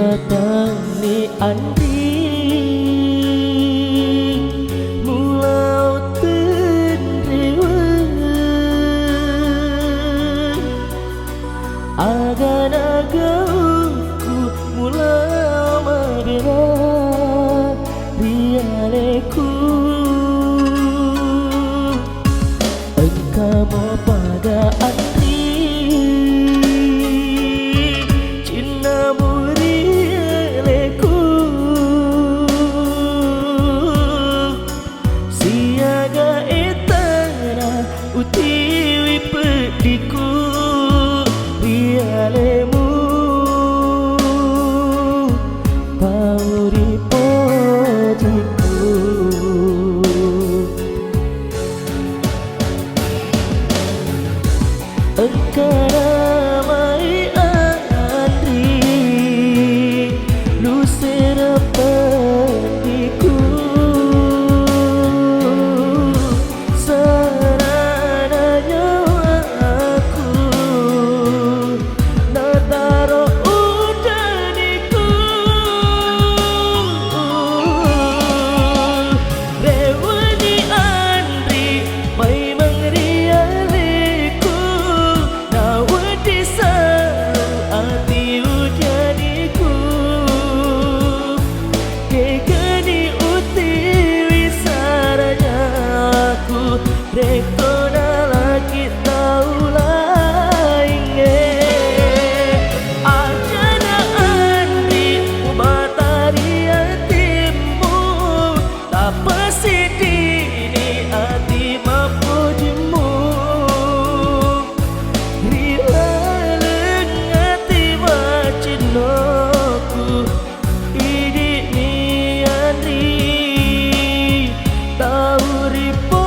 batang ni andi mulau tendrewa agan-agauku mulau magera rialeku engkau mau pada andi utiwi pediku rialemu pauri pojiku engkara mai andri lu serapetiku rekona lagi tahu lainge ajana andri umatari hatimu tak pasidini hati mapujimu rilaleng hati wacinoku idik ni andri tahu ripo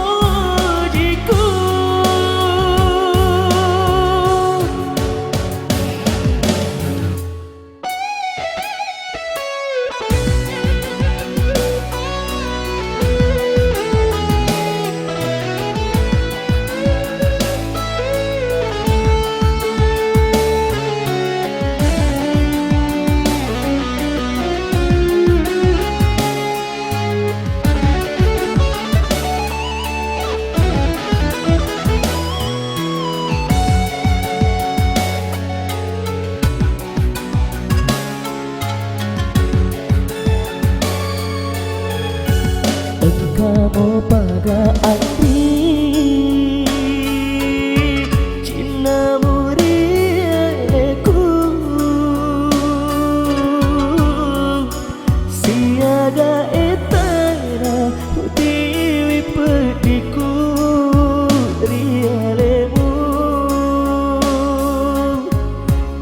kamu pada andi Cina muriku siaga etana utiwi pediku rialemu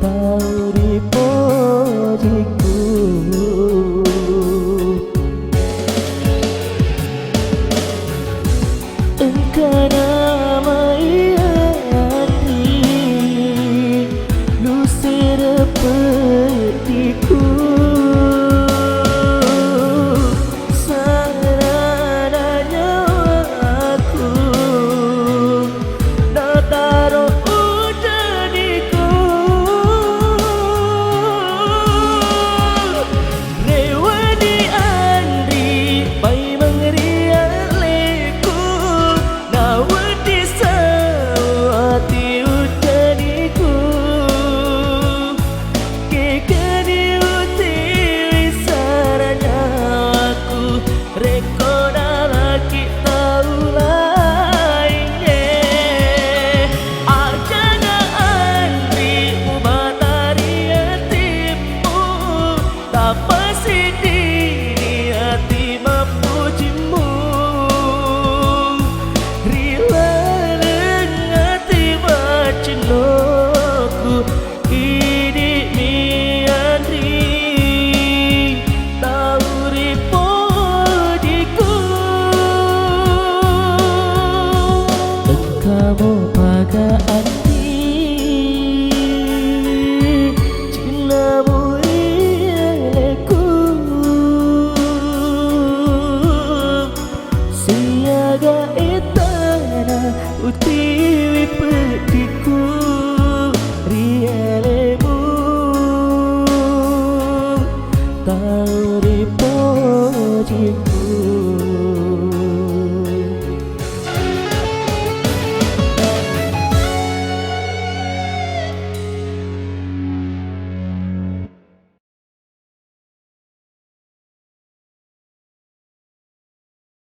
tauri pojiku engkana mai hati lu serapetiku sarana nyawaku nak taruh udaniku rewani andri bai mengerialeku hati udaniku kekani utiwi saranya aku rekona lagi tahu lainnya ajana andri umatari hatimu tak pasidini hati mapujimu cinoku idik mi andri tahu ripodiku engkau paga andi Cina muriku siaga etana uti